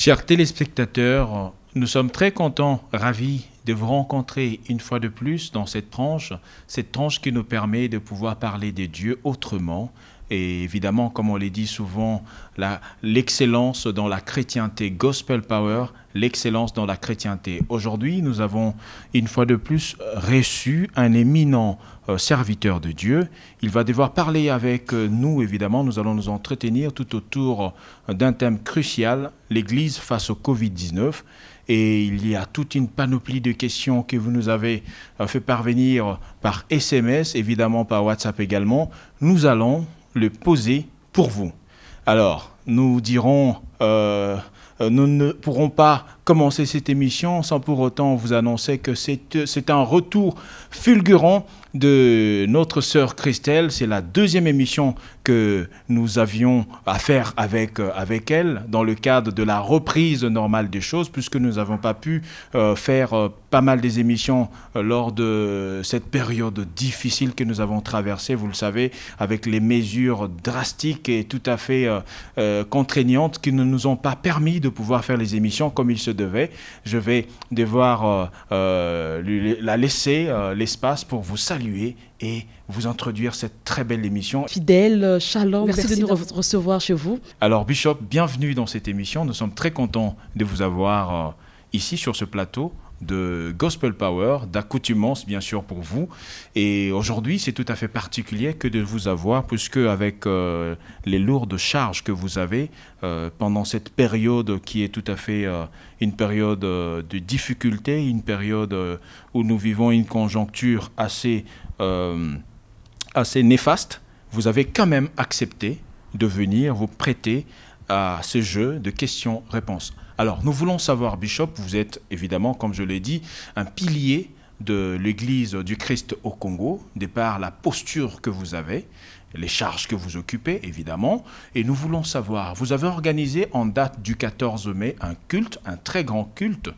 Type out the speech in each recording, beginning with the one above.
Chers téléspectateurs, nous sommes très contents, ravis de vous rencontrer une fois de plus dans cette tranche qui nous permet de pouvoir parler de Dieu autrement. Et évidemment, comme on le dit souvent, l'excellence dans la chrétienté, Gospel Power, l'excellence dans la chrétienté. Aujourd'hui, nous avons une fois de plus reçu un éminent serviteur de Dieu. Il va devoir parler avec nous, évidemment. Nous allons nous entretenir tout autour d'un thème crucial, l'Église face au Covid-19. Et il y a toute une panoplie de questions que vous nous avez fait parvenir par SMS, évidemment par WhatsApp également. Nous allons le poser pour vous. Alors, nous dirons, nous ne pourrons pas commencer cette émission sans pour autant vous annoncer que c'est un retour fulgurant de notre sœur Christelle. C'est la deuxième émission que nous avions à faire avec elle dans le cadre de la reprise normale des choses, puisque nous n'avons pas pu faire pas mal des émissions lors de cette période difficile que nous avons traversée, vous le savez, avec les mesures drastiques et tout à fait contraignantes qui ne nous ont pas permis de pouvoir faire les émissions comme il se devait. Je vais devoir la laisser l'espace pour vous saluer et vous introduire cette très belle émission. Fidèle, shalom, merci de nous recevoir chez vous. Alors Bishop, bienvenue dans cette émission. Nous sommes très contents de vous avoir ici sur ce plateau de Gospel Power, d'accoutumance bien sûr pour vous. Et aujourd'hui, c'est tout à fait particulier que de vous avoir, puisque avec les lourdes charges que vous avez pendant cette période qui est tout à fait une période de difficulté, une période où nous vivons une conjoncture assez néfaste, vous avez quand même accepté de venir vous prêter à ce jeu de questions-réponses. Alors, nous voulons savoir, Bishop, vous êtes évidemment, comme je l'ai dit, un pilier de l'Église du Christ au Congo, de par la posture que vous avez, les charges que vous occupez, évidemment. Et nous voulons savoir, vous avez organisé en date du 14 mai un culte, un très grand culte,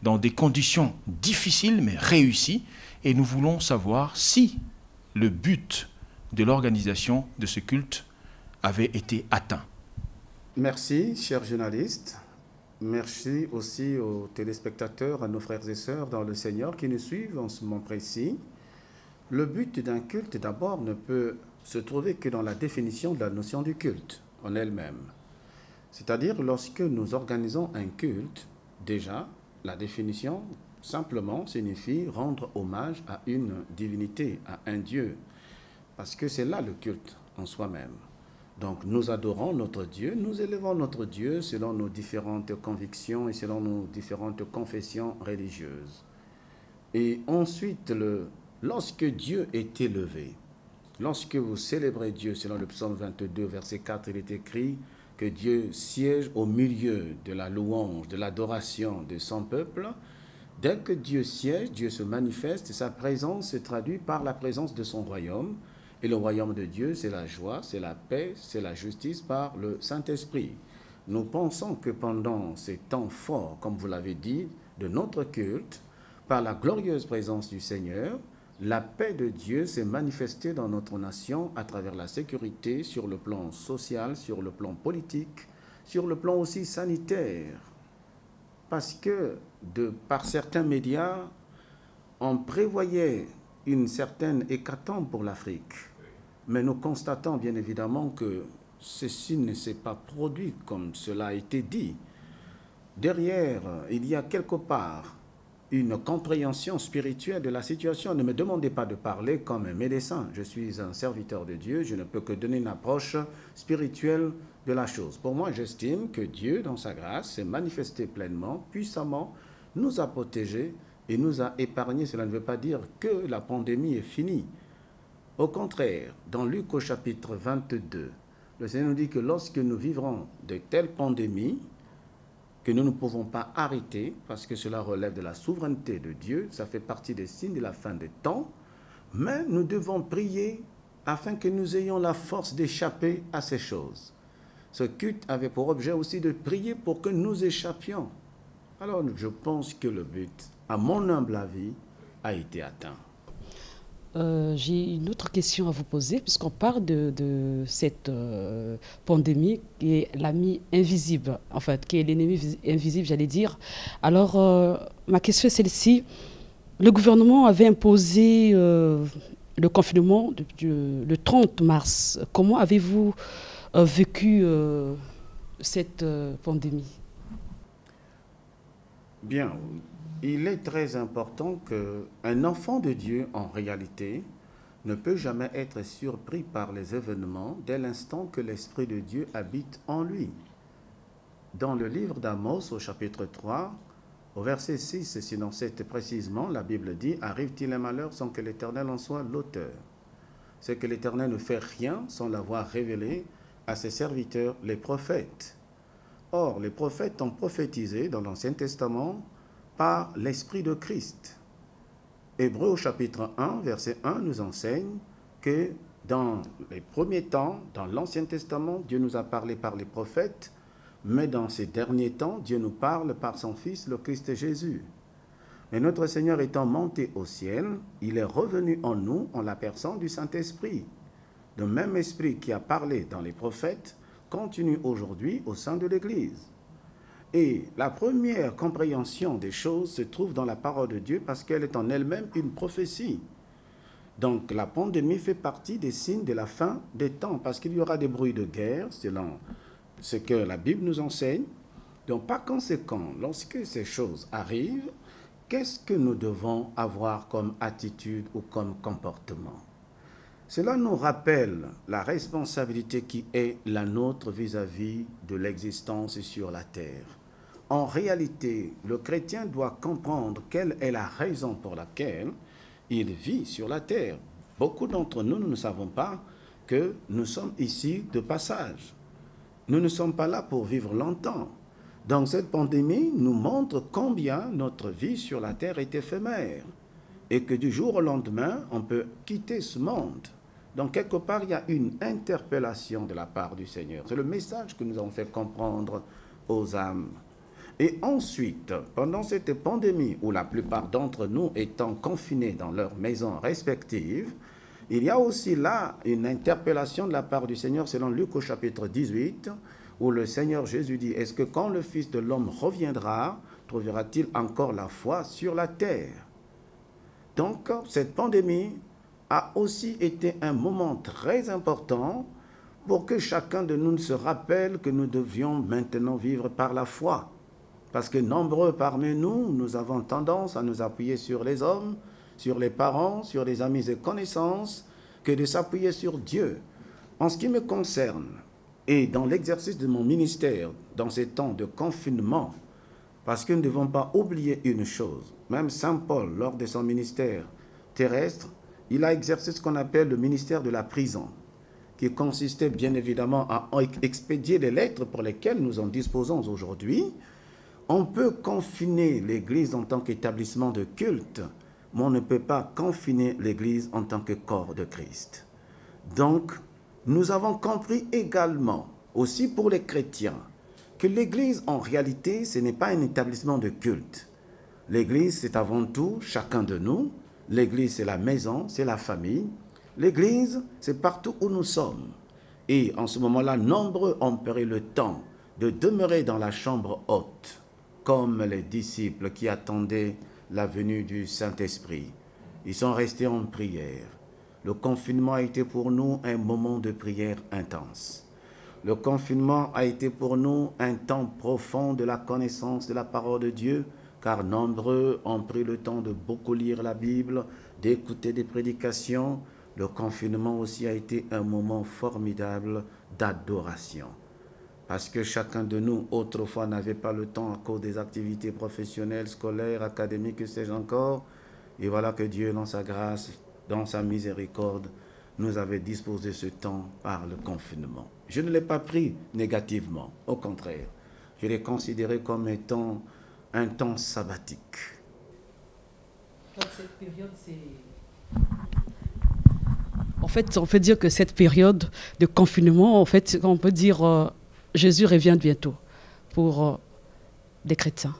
dans des conditions difficiles mais réussies. Et nous voulons savoir si le but de l'organisation de ce culte avait été atteint. Merci, chers journalistes. Merci aussi aux téléspectateurs, à nos frères et sœurs dans le Seigneur qui nous suivent en ce moment précis. Le but d'un culte, d'abord, ne peut se trouver que dans la définition de la notion du culte en elle-même. C'est-à-dire, lorsque nous organisons un culte, déjà, la définition, simplement, signifie rendre hommage à une divinité, à un Dieu. Parce que c'est là le culte en soi-même. Donc nous adorons notre Dieu, nous élevons notre Dieu selon nos différentes convictions et selon nos différentes confessions religieuses. Et ensuite, lorsque Dieu est élevé, lorsque vous célébrez Dieu, selon le psaume 22, verset 4, il est écrit que Dieu siège au milieu de la louange, de l'adoration de son peuple. Dès que Dieu siège, Dieu se manifeste et sa présence se traduit par la présence de son royaume. Et le royaume de Dieu, c'est la joie, c'est la paix, c'est la justice par le Saint-Esprit. Nous pensons que pendant ces temps forts, comme vous l'avez dit, de notre culte, par la glorieuse présence du Seigneur, la paix de Dieu s'est manifestée dans notre nation à travers la sécurité sur le plan social, sur le plan politique, sur le plan aussi sanitaire. Parce que, par certains médias, on prévoyait une certaine hécatombe pour l'Afrique. Mais nous constatons bien évidemment que ceci ne s'est pas produit comme cela a été dit. Derrière, il y a quelque part une compréhension spirituelle de la situation. Ne me demandez pas de parler comme un médecin. Je suis un serviteur de Dieu, je ne peux que donner une approche spirituelle de la chose. Pour moi, j'estime que Dieu, dans sa grâce, s'est manifesté pleinement, puissamment, nous a protégés et nous a épargnés. Cela ne veut pas dire que la pandémie est finie. Au contraire, dans Luc au chapitre 22, le Seigneur nous dit que lorsque nous vivrons de telles pandémies, que nous ne pouvons pas arrêter, parce que cela relève de la souveraineté de Dieu, ça fait partie des signes de la fin des temps, mais nous devons prier afin que nous ayons la force d'échapper à ces choses. Ce culte avait pour objet aussi de prier pour que nous échappions. Alors je pense que le but, à mon humble avis, a été atteint. J'ai une autre question à vous poser, puisqu'on parle de cette pandémie qui est l'ami invisible, en fait, qui est l'ennemi invisible, j'allais dire. Alors, ma question est celle-ci. Le gouvernement avait imposé le confinement le 30 mars. Comment avez-vous vécu cette pandémie? Bien, il est très important qu'un enfant de Dieu, en réalité, ne peut jamais être surpris par les événements dès l'instant que l'Esprit de Dieu habite en lui. Dans le livre d'Amos, au chapitre 3, au verset 6, sinon 7 précisément, la Bible dit « Arrive-t-il un malheur sans que l'Éternel en soit l'auteur ?» C'est que l'Éternel ne fait rien sans l'avoir révélé à ses serviteurs, les prophètes. Or, les prophètes ont prophétisé dans l'Ancien Testament par l'Esprit de Christ. Hébreux au chapitre 1, verset 1 nous enseigne que dans les premiers temps, dans l'Ancien Testament, Dieu nous a parlé par les prophètes, mais dans ces derniers temps, Dieu nous parle par son Fils, le Christ Jésus. Mais notre Seigneur étant monté au ciel, il est revenu en nous en la personne du Saint-Esprit. Le même Esprit qui a parlé dans les prophètes continue aujourd'hui au sein de l'Église. Et la première compréhension des choses se trouve dans la parole de Dieu parce qu'elle est en elle-même une prophétie. Donc la pandémie fait partie des signes de la fin des temps parce qu'il y aura des bruits de guerre selon ce que la Bible nous enseigne. Donc par conséquent, lorsque ces choses arrivent, qu'est-ce que nous devons avoir comme attitude ou comme comportement? Cela nous rappelle la responsabilité qui est la nôtre vis-à-vis de l'existence sur la terre. En réalité, le chrétien doit comprendre quelle est la raison pour laquelle il vit sur la terre. Beaucoup d'entre nous, nous ne savons pas que nous sommes ici de passage. Nous ne sommes pas là pour vivre longtemps. Donc cette pandémie nous montre combien notre vie sur la terre est éphémère et que du jour au lendemain, on peut quitter ce monde. Donc quelque part, il y a une interpellation de la part du Seigneur. C'est le message que nous avons fait comprendre aux âmes. Et ensuite, pendant cette pandémie, où la plupart d'entre nous étant confinés dans leurs maisons respectives, il y a aussi là une interpellation de la part du Seigneur selon Luc au chapitre 18, où le Seigneur Jésus dit « Est-ce que quand le Fils de l'homme reviendra, trouvera-t-il encore la foi sur la terre ?» Donc, cette pandémie a aussi été un moment très important pour que chacun de nous se rappelle que nous devions maintenant vivre par la foi. Parce que nombreux parmi nous, nous avons tendance à nous appuyer sur les hommes, sur les parents, sur les amis et connaissances, que de s'appuyer sur Dieu. En ce qui me concerne, et dans l'exercice de mon ministère, dans ces temps de confinement, parce que nous ne devons pas oublier une chose, même Saint Paul, lors de son ministère terrestre, il a exercé ce qu'on appelle le ministère de la prison, qui consistait bien évidemment à expédier les lettres pour lesquelles nous en disposons aujourd'hui. On peut confiner l'Église en tant qu'établissement de culte, mais on ne peut pas confiner l'Église en tant que corps de Christ. Donc, nous avons compris également, aussi pour les chrétiens, que l'Église, en réalité, ce n'est pas un établissement de culte. L'Église, c'est avant tout chacun de nous. L'Église, c'est la maison, c'est la famille. L'Église, c'est partout où nous sommes. Et en ce moment-là, nombreux ont pris le temps de demeurer dans la chambre haute, comme les disciples qui attendaient la venue du Saint-Esprit. Ils sont restés en prière. Le confinement a été pour nous un moment de prière intense. Le confinement a été pour nous un temps profond de la connaissance de la parole de Dieu, car nombreux ont pris le temps de beaucoup lire la Bible, d'écouter des prédications. Le confinement aussi a été un moment formidable d'adoration. Parce que chacun de nous, autrefois, n'avait pas le temps à cause des activités professionnelles, scolaires, académiques, que sais-je encore. Et voilà que Dieu, dans sa grâce, dans sa miséricorde, nous avait disposé ce temps par le confinement. Je ne l'ai pas pris négativement, au contraire. Je l'ai considéré comme étant un temps sabbatique. Donc cette période, c'est... En fait, on peut dire que cette période de confinement, en fait, on peut dire Jésus revient bientôt pour les chrétiens.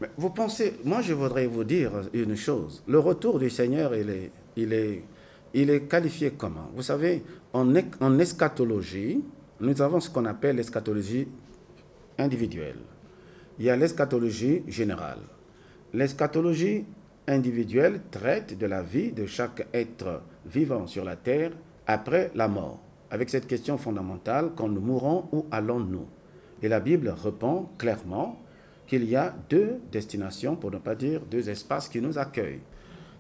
Mais vous pensez, moi je voudrais vous dire une chose. Le retour du Seigneur, il est qualifié comment? Vous savez, en eschatologie, nous avons ce qu'on appelle l'eschatologie individuelle. Il y a l'eschatologie générale. L'eschatologie individuelle traite de la vie de chaque être vivant sur la terre après la mort, avec cette question fondamentale, quand nous mourrons, où allons-nous? Et la Bible répond clairement qu'il y a deux destinations, pour ne pas dire deux espaces qui nous accueillent.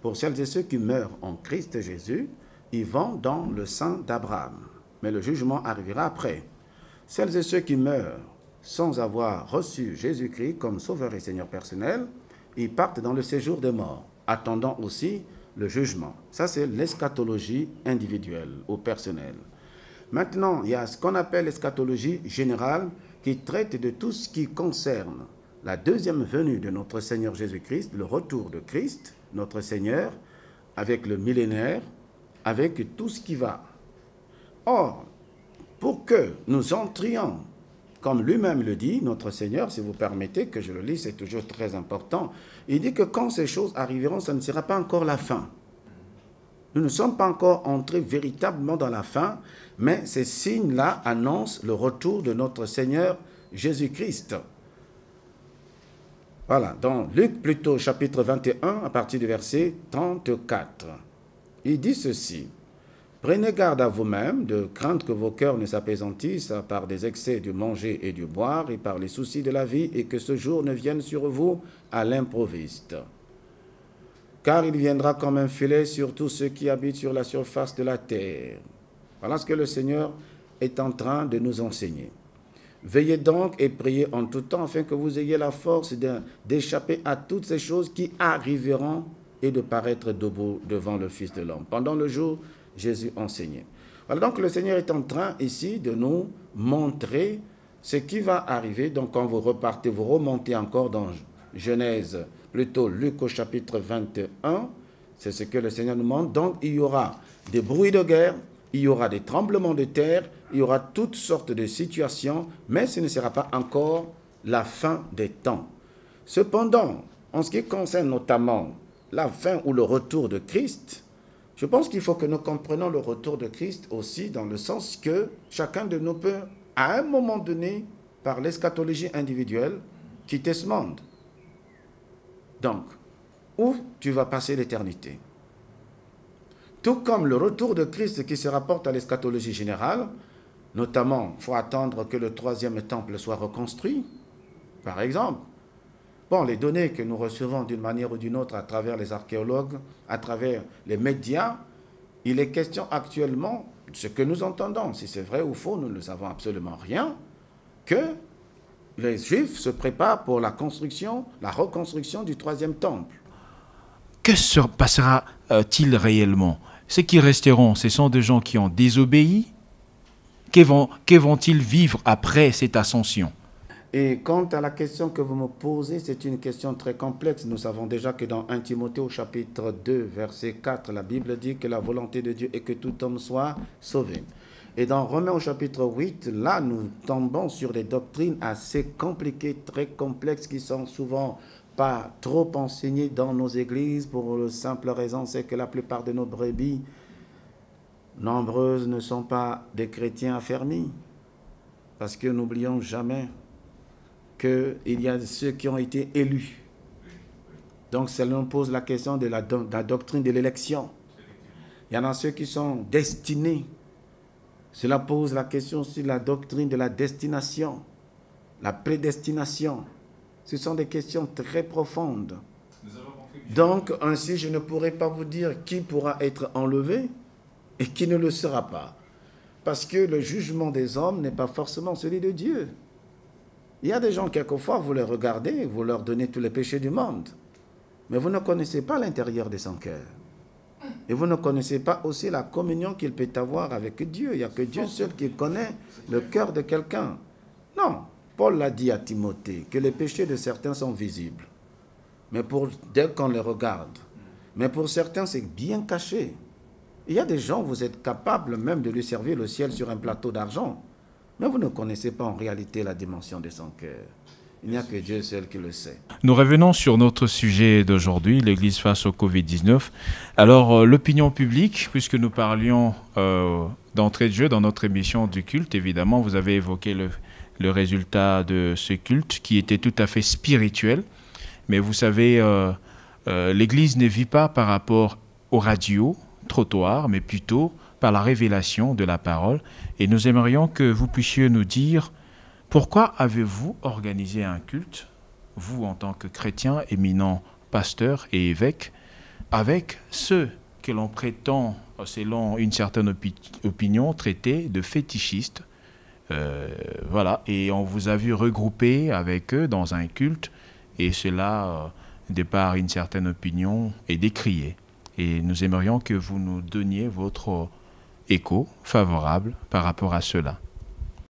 Pour celles et ceux qui meurent en Christ Jésus, ils vont dans le sein d'Abraham. Mais le jugement arrivera après. Celles et ceux qui meurent sans avoir reçu Jésus-Christ comme Sauveur et Seigneur personnel, ils partent dans le séjour des morts, attendant aussi le jugement. Ça, c'est l'eschatologie individuelle ou personnelle. Maintenant, il y a ce qu'on appelle l'eschatologie générale qui traite de tout ce qui concerne la deuxième venue de notre Seigneur Jésus-Christ, le retour de Christ, notre Seigneur, avec le millénaire, avec tout ce qui va. Or, pour que nous entrions, comme lui-même le dit, notre Seigneur, si vous permettez que je le lise, c'est toujours très important, il dit que quand ces choses arriveront, ça ne sera pas encore la fin. Nous ne sommes pas encore entrés véritablement dans la fin, mais ces signes-là annoncent le retour de notre Seigneur Jésus-Christ. Voilà, dans Luc plutôt chapitre 21, à partir du verset 34, il dit ceci. Prenez garde à vous-même de craindre que vos cœurs ne s'apaisantissent par des excès du manger et du boire et par les soucis de la vie et que ce jour ne vienne sur vous à l'improviste. Car il viendra comme un filet sur tous ceux qui habitent sur la surface de la terre. Voilà ce que le Seigneur est en train de nous enseigner. Veillez donc et priez en tout temps afin que vous ayez la force d'échapper à toutes ces choses qui arriveront et de paraître debout devant le Fils de l'homme. Pendant le jour, Jésus enseignait. Voilà, donc le Seigneur est en train ici de nous montrer ce qui va arriver. Donc quand vous repartez, vous remontez encore dans Genèse, plutôt Luc au chapitre 21, c'est ce que le Seigneur nous montre. Donc il y aura des bruits de guerre, il y aura des tremblements de terre, il y aura toutes sortes de situations, mais ce ne sera pas encore la fin des temps. Cependant, en ce qui concerne notamment la fin ou le retour de Christ, je pense qu'il faut que nous comprenions le retour de Christ aussi dans le sens que chacun de nous peut, à un moment donné, par l'eschatologie individuelle, quitter ce monde. Donc, où tu vas passer l'éternité? Tout comme le retour de Christ qui se rapporte à l'eschatologie générale, notamment, il faut attendre que le troisième temple soit reconstruit, par exemple. Bon, les données que nous recevons d'une manière ou d'une autre à travers les archéologues, à travers les médias, il est question actuellement, ce que nous entendons, si c'est vrai ou faux, nous ne savons absolument rien, que les Juifs se préparent pour la reconstruction du troisième temple. Que se passera-t-il réellement? Ceux qui resteront, ce sont des gens qui ont désobéi. Que vont-ils vivre après cette ascension? Et quant à la question que vous me posez, c'est une question très complexe. Nous savons déjà que dans 1 Timothée au chapitre 2, verset 4, la Bible dit que la volonté de Dieu est que tout homme soit sauvé. Et dans Romains au chapitre 8, là, nous tombons sur des doctrines assez compliquées, très complexes, qui sont souvent pas trop enseignées dans nos églises, pour la simple raison, c'est que la plupart de nos brebis nombreuses ne sont pas des chrétiens affermis. Parce que n'oublions jamais qu'il y a ceux qui ont été élus. Donc, cela nous pose la question de la doctrine de l'élection. Il y en a ceux qui sont destinés. Cela pose la question aussi de la doctrine de la destination, la prédestination. Ce sont des questions très profondes. Donc, ainsi, je ne pourrais pas vous dire qui pourra être enlevé et qui ne le sera pas. Parce que le jugement des hommes n'est pas forcément celui de Dieu. Il y a des gens, quelquefois, vous les regardez, vous leur donnez tous les péchés du monde. Mais vous ne connaissez pas l'intérieur de son cœur. Et vous ne connaissez pas aussi la communion qu'il peut avoir avec Dieu. Il n'y a que Dieu seul qui connaît le cœur de quelqu'un. Non, Paul l'a dit à Timothée, que les péchés de certains sont visibles. Mais dès qu'on les regarde. Mais pour certains, c'est bien caché. Il y a des gens, vous êtes capables même de lui servir le ciel sur un plateau d'argent. Mais vous ne connaissez pas en réalité la dimension de son cœur. Il n'y a que Dieu seul qui le sait. Nous revenons sur notre sujet d'aujourd'hui, l'Église face au Covid-19. Alors, l'opinion publique, puisque nous parlions d'entrée de jeu dans notre émission du culte, évidemment, vous avez évoqué le résultat de ce culte qui était tout à fait spirituel. Mais vous savez, l'Église ne vit pas par rapport aux radios, trottoirs, mais plutôt par la révélation de la parole. Et nous aimerions que vous puissiez nous dire pourquoi avez-vous organisé un culte, vous en tant que chrétien, éminent pasteur et évêque, avec ceux que l'on prétend, selon une certaine opinion, traiter de fétichistes. Voilà, et on vous a vu regrouper avec eux dans un culte, et cela, de par une certaine opinion, est décrié. Et nous aimerions que vous nous donniez votre écho favorable par rapport à cela.